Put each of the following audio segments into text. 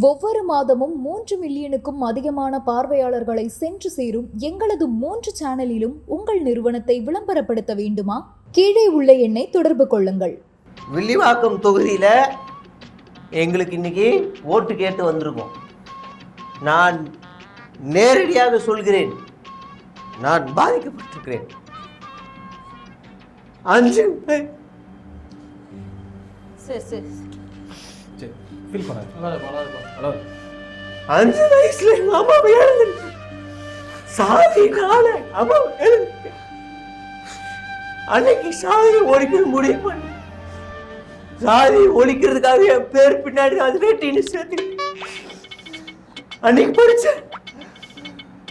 ஒவ்வொரு மாதமும் 3 மில்லியனுக்கும் அதிகமான பார்வையாளர்களை சென்று சேரும் எங்களது 3 சேனலிலும் உங்கள் நிறுவனத்தை விளம்பரப்படுத்த வேண்டுமா? கீழே உள்ள எண்ணை தொடர்பு கொள்ளுங்கள். வில்லிவாக்கம் தொகுதியில் எங்களுக்கு இன்னைக்கு ஓட்டு கேட்டு வந்திருக்கோம். நான் நேரடியாக சொல்கிறேன், நான் பாதிக்கப்பட்டிருக்கிறேன். 5 வயசுல எங்க அம்மா இழந்துருக்கு. சாதினால அம்மா இழந்துருக்கு. அன்னைக்கு சாதியை ஒழிக்க முடிவு பண்ணி சாதி ஒழிக்கிறதுக்காக என் பேர் பின்னாடி அது ரெட்டின்னு சேர்த்து அன்னைக்கு படிச்சேன்.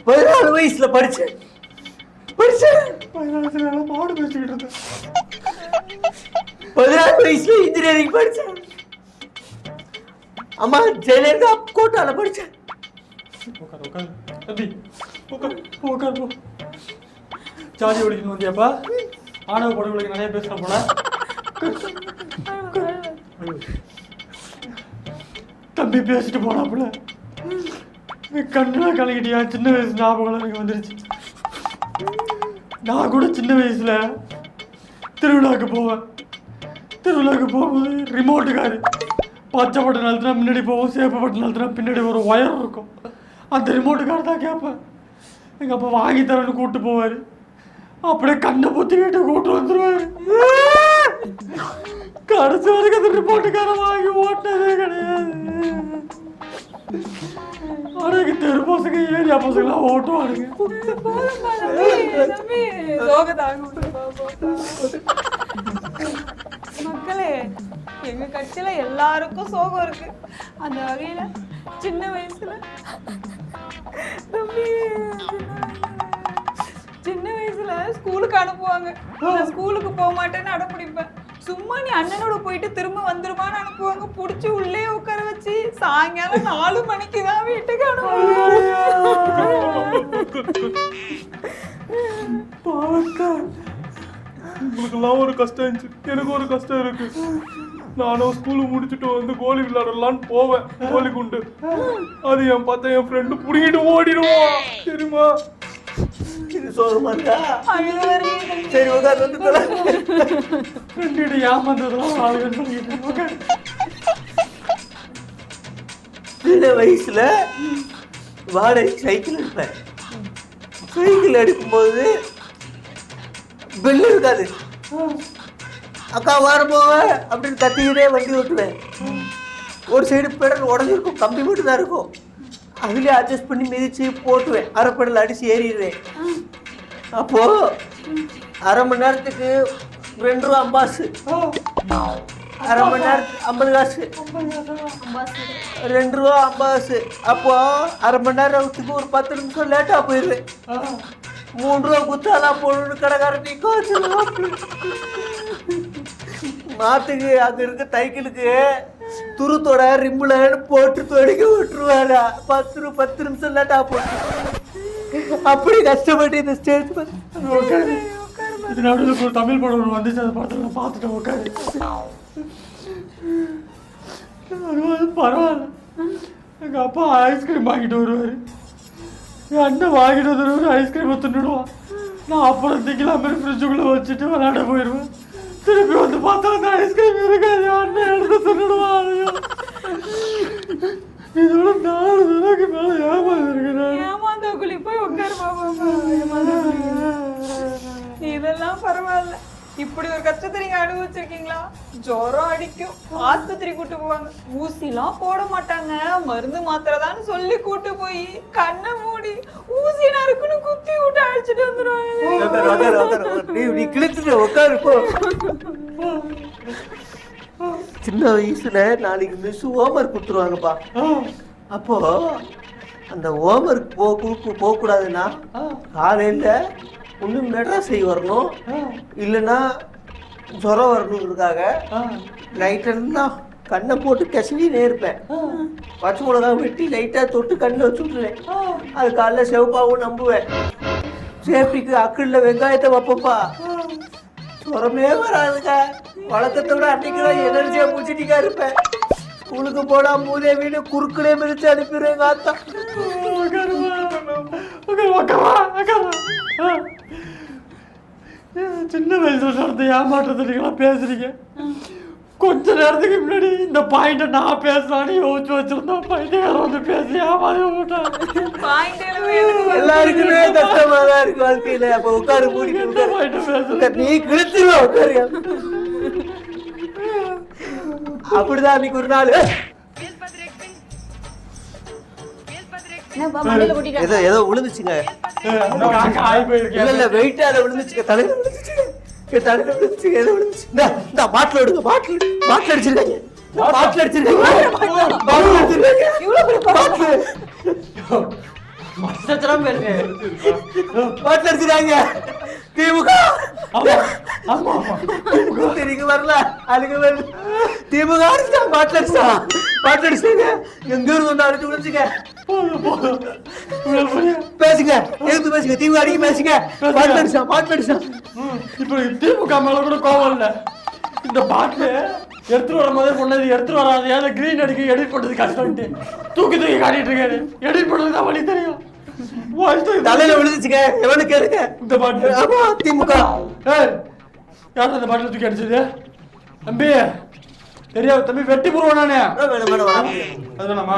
14 வயசுல படிச்சேன். 16 வயசுல இன்ஜினியரிங் படிச்சேன். அம்மா ஜெயலலிதா கோட்டால படிச்சேன். ஜாதி ஒழிக்கணும் வந்தியாப்பா? ஆணவ படுகொலைக்கு நிறைய பேசுற போல. தம்பி பேசிட்டு போனாப்புல கண்ணெல்லாம் கலக்கிட்டியா? சின்ன வயசு ஞாபகம் எனக்கு வந்துருச்சு. நான் கூட சின்ன வயசுல திருவிழாவுக்கு போகும்போது ரிமோட்டுக்காரு பச்சை பட்டன் அழுத்தினா முன்னாடி போவோம், சேப்பை பட்டன் அழுத்தினா பின்னாடி ஒரு ஒயர் இருக்கும். அந்த ரிமோட்டுக்கார் தான் கேட்பேன். எங்கள் அப்பா வாங்கி தரேன்னு கூப்பிட்டு போவார். அப்படியே கண்ணை பொத்தி வீட்டை கூப்பிட்டு வந்துடுவார். கடைசி வரைக்கும் அந்த ரிமோட்டுக்காரை வாங்கி ஓட்டினதே கிடையாது. ஆனால் எங்கள் தெரு பசங்க ஏரியா பசங்களாம் ஓட்டுவானுங்க. மக்களே, எங்க கட்சியில எல்லாருக்கும் சோகம் இருக்கு. அந்த வகையில சின்ன வயசுல ஸ்கூலுக்கு அனுப்புவாங்க. நான் ஸ்கூலுக்கு போக மாட்டேன்னு அடம்பிடிப்பேன். சும்மா நீ அண்ணனோட போயிட்டு திரும்ப வந்துருமான்னு அனுப்புவாங்க. புடிச்சு உள்ளே உட்கார வச்சு சாயங்காலம் 4 மணிக்கு தான் வீட்டுக்கு உங்களுக்கெல்லாம் ஒரு கஷ்டம் இருந்துச்சு, எனக்கு ஒரு கஷ்டம் இருக்கு. நானும் ஸ்கூலு முடிச்சுட்டு வந்து கோலி விளையாடலான்னு போவேன். கோலி குண்டு அது என் பார்த்தா என் ஃப்ரெண்டு புடிங்கிட்டு ஓடிடுவான் தெரியுமா? இது சோகமா இருக்கா? சரி உட்காந்து வந்து தொலை. ஃப்ரெண்டு ஏமாந்ததெல்லாம் ஆளுன்னு சொல்லிட்டு சின்ன வயசுல வாடகை சைக்கிள் எடுப்பேன். சைக்கிள் எடுக்கும்போது பெல் இருக்காது. அக்கா வார போவேன் அப்படின்னு கத்திக்கிட்டே வண்டி ஓட்டுவேன். ஒரு சைடு பெடல் உடஞ்சிருக்கும், கம்பி மட்டும் தான் இருக்கும். அதுலேயே அட்ஜஸ்ட் பண்ணி மிதிச்சு போட்டுவேன். அரை பெடல் அடிச்சு ஏறிடுவேன். அப்போ அரை மணி நேரத்துக்கு 2 ரூபா அம்பாசு, அரை மணி நேரத்துக்கு 50 காசு, 2 ரூபா அம்பாசு. அப்போ அரை மணி நேரத்துக்கு ஒரு 10 நிமிஷம் லேட்டாக போயிடுவேன். 3 ரூபா குத்தாலாம் போடணும்னு கடைக்காரன் மாத்துக்கு அங்க இருக்க சைக்கிளுக்கு துருத்தோட ரிம்புலன்னு போட்டு தொடிக்க விட்டுருவாரா. 10 நிமிஷம் லேட்டா போட்டு அப்படி கஷ்டப்பட்டு இந்த ஸ்டேஜ் இது நடுவில் ஒரு தமிழ் படம் ஒன்று வந்துச்சு. அந்த படத்தில் நான் பார்த்துட்டேன். உட்காரு அது பரவாயில்ல. எங்கள் அப்பா ஐஸ்கிரீம் வாங்கிட்டு வருவார். என் அண்ணன் வாங்கிட்டு வந்துடுவார். ஐஸ்கிரீமை தின்னுடுவான். நான் அப்புறம் திங்கலாம் மாதிரி ஃப்ரிட்ஜுக்குள்ளே வச்சுட்டு விளையாட போயிடுவேன். திருப்பி வந்து பார்த்தா அந்த ஐஸ்கிரீம் இருக்காது. அண்ணன் எடுத்து தின்னுடுவான். இதோட 4 தடவைக்கு மேலே ஏமாந்தவக்குள்ளி போய் உட்காரு. இதெல்லாம் பரவாயில்ல. இப்படி ஒரு கஷ்டத்தை நீங்க அனுபவிச்சிருக்கீங்களா? ஜுரம் அடிக்கும், ஆஸ்பத்திரி கூட்டு போவாங்க. ஊசிலாம் போட மாட்டாங்க, மருந்து மாத்திரை தான் சொல்லி கூட்டு போய் கண்ணை மூடி ஊசி நறுக்குன்னு குத்தி விட்டு அழைச்சிட்டு வந்துருவாங்க. நீ கிழிச்சுட்டு உட்காரு போ. சின்ன வயசுல நாளைக்கு மிஸ் ஹோம்ஒர்க் கொடுத்துருவாங்கப்பா. அப்போ அந்த ஹோம்ஒர்க் போகக்கூடாதுன்னா காலையில் ஒன்று மெட்ராஸை வரணும், இல்லைன்னா ஜுரம் வரணுங்கிறதுக்காக நைட்டெல்லாம் கண்ணை போட்டு கசவினே இருப்பேன். பச்சை மிளகா வெட்டி லைட்டாக தொட்டு கண்ணை வச்சு விட்டுருவேன். அது காலைல செவப்பாகவும் நம்புவேன். சேஃப்டிக்கு அக்கிளில் வெங்காயத்தை வைப்பப்பா. ஜுரமே வராதுங்க. வழக்கத்தை விட அன்னைக்கு தான் எனர்ஜியாக முடிச்சிட்டிக்கா இருப்பேன். ஸ்கூலுக்கு போனா மூதேவின்னு குறுக்கிலே மிதிச்சு அனுப்பிடுவேன் எங்க ஆத்தா. சின்ன வயசுல நடந்த ஏமாற்றத்தை நீங்களா பேசுறீங்க. கொஞ்ச நேரத்துக்கு முன்னாடி இந்த பாயிண்ட நான் பேசலான்னு யோசிச்சு வச்சிருந்தோம். பாயிண்ட் வந்து பேசி எல்லாருக்குமே கஷ்டமா தான் இருக்கு வாழ்க்கையில. அப்ப உட்காரு மூடிட்டு உட்காரு. நீ கிழிச்சுவா உட்காரு. அப்படிதான் அன்னைக்கு ஒரு நாள் ஏதோ ஏதோ விழுந்துச்சுங்க. இல்ல இல்ல வெயிட்டா அதை விழுந்துச்சுங்க. தலையில விழுந்துச்சுங்க. தலையில விழுந்துச்சு. ஏதோ விழுந்துச்சு. இந்த பாட்டில் எடுங்க. பாட்டில் அடிச்சிருக்காங்க. பாட்டில் அடிச்சிருக்காங்க. பாட்டில் அடிச்சிருக்காங்க. திமுக திமுக வரல. அதுக்கு வரல. திமுக அடிச்சுட்டான். பாட்டில் அடிச்சாங்க. எங்க இருந்து வந்து அடிச்சு விழுந்துச்சுங்க. பேசுங்க. எதுக்கு பேசுங்க? திமுக அடிக்க பேசுங்க. பாட்டில் அடிச்சான். இப்ப திமுக மேல கூட கோவம் இல்ல. இந்த பாட்டில எடுத்துட்டு வரும்போதே சொன்னது எடுத்துட்டு வராது. ஏதாவது கிரீன் அடிக்க எடிட் பண்றது கஷ்டம்ட்டு தூக்கி காட்டிட்டு இருக்காரு. எடிட் பண்றது தான் வழி தெரியும். தலையில விழுந்துச்சுங்க. எவனு கேளுங்க. இந்த பாட்டு ஆமா திமுக. யாரும் அந்த பாட்டில தூக்கி அடிச்சது? தம்பி தெரியாது தம்பி, வெட்டி போடுவோம் நானு. அது வேணாமா?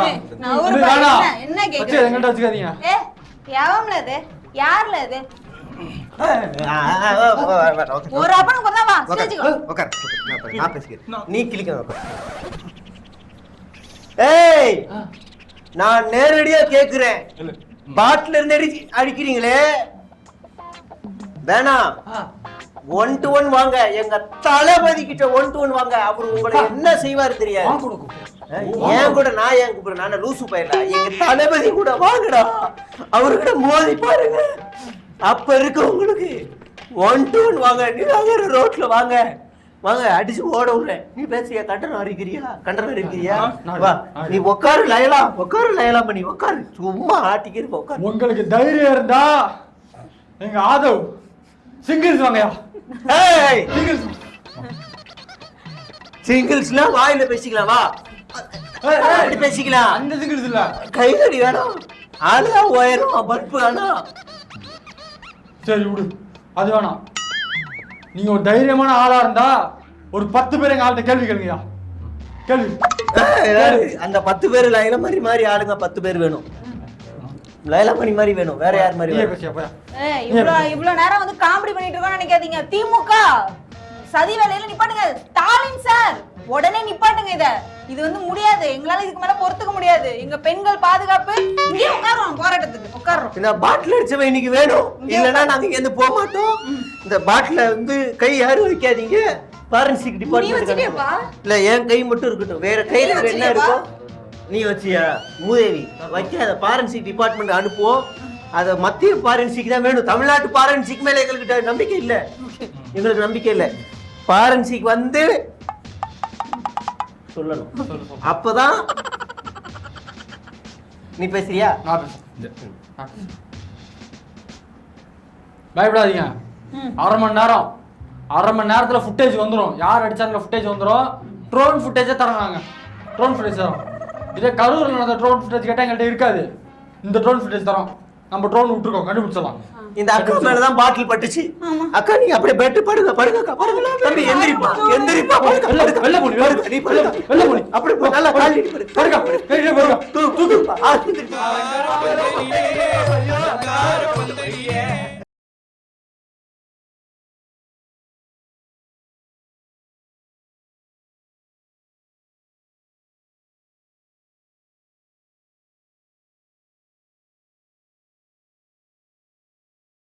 என்ன வச்சு எங்கிட்ட வச்சுக்காதீங்க. யாருல இது? ஒரு அப்பனுக்கு வந்தா வா ஸ்டேஜுக்கு. நான் பேசிக்கிறேன். நீ கிளிக்க. ஏய் நான் நேரடியா கேக்குறேன். பாட்டில இருந்து அடிக்கிறீங்களே வேணாம். 1 to 1 வாங்க. எங்க தளபதி கிட்ட 1 to 1 வாங்க. அவரு உங்களை என்ன செய்வாரு தெரியாது. ஏன் கூட நான் ஏன் கூப்பிடுறேன்? நான் லூசு பையல. எங்க தளபதி கூட வாங்கடா. அவர்கிட்ட மோதி பாருங்க. அப்ப இருக்கு உங்களுக்கு 1 to 1 வாங்க. நீ ரோட்ல வாங்க வாங்க அடிச்சு ஓட விடுறேன். நீ பேசுறியா? கண்டனம் அறிக்கிறியா? வா நீ உட்காரு லயலா பண்ணி உட்காரு. சும்மா ஆட்டிக்கிட்டு உட்காரு. உங்களுக்கு தைரியம் இருந்தா எங்க ஆதவ் சிங்கிள்ஸ் வாங்கயா. சிங்கிள்ஸ்லாம் வாயில பேசிக்கலாம். வா அப்படி பேசிக்கலாம். அந்த சிங்கிள்ஸ் இல்ல, கைதடி வேணும். ஆளுதான் உயரும் பல்பு வேணும். சரி விடு, அது வேணாம். நீங்க ஒரு தைரியமான ஆளா இருந்தா ஒரு 10 பேர் எங்க ஆள்கிட்ட கேள்வி கேளுங்கயா. கேள்வி. அந்த 10 பேர் லைலா மாதிரி ஆளுங்க 10 பேர் வேணும். லைலா மாதிரி வேணும். வேற யார் மாதிரி? இவ்வளவு நேரம் வந்து காமெடி பண்ணிட்டு இருக்கோம்னு நினைக்காதீங்க. திமுக சதி வேலையில நிப்பாட்டுங்க. ஸ்டாலின் சார் உடனே நிப்பாட்டுங்க. இது வந்து முடியாது. எங்களால இதுக்கு மேல பொறுத்துக்க முடியாது. எங்க பெண்கள் பாதுகாப்பு. இங்கே உட்காருவோம். போராட்டத்துக்கு உட்காருவோம். இந்த பாட்டில் அடிச்சவன் இன்னைக்கு வேணும். இல்லைன்னா நாங்க இங்க இருந்து போக மாட்டோம். இந்த பாட்டில வந்து கை யாரும் வைக்காதீங்க. ஃபாரன்சிக் டிபார்ட்மெண்ட் இல்ல, என் கை மட்டும் இருக்கட்டும். வேற கையில என்ன இருக்கும்? நீ வச்சியா? மூதேவி வைக்காத. ஃபாரன்சிக் டிபார்ட்மெண்ட் அனுப்புவோம். அத மத்திய ஃபாரன்சிக் தான் வேணும். தமிழ்நாட்டு ஃபாரன்சிக் மேல எங்களுக்கு நம்பிக்கை இல்ல. ஃபாரன்சிக் வந்து சொல்லணும். அப்பதான் நீ பேசுறியா? பயப்படாதீங்க. அரை மணி நேரத்துல ஃபுட்டேஜ் வந்துடும். யார் அடிச்சாங்க ஃபுட்டேஜ் வந்துடும். ட்ரோன் ஃபுட்டேஜே தராங்க. ட்ரோன் ஃபுட்டேஜ் தரோம். இதே கரூரில் நடந்த ட்ரோன் ஃபுட்டேஜ் கேட்டால் எங்கள்கிட்ட இருக்காது. இந்த ட்ரோன் ஃபுட்டேஜ் தரோம். நம்ம ட்ரோன் விட்டுருக்கோம், கண்டுபிடிச்சலாம். இந்த அக்கா மேலதான் பாட்டில் பட்டுச்சு. அக்கா நீங்க அப்படியே பெட்டு படுங்க. தம்பி எந்திரிப்பா. வெள்ள போனி அப்படி நல்லா கால் நீட்டி படுங்க. தூக்கு.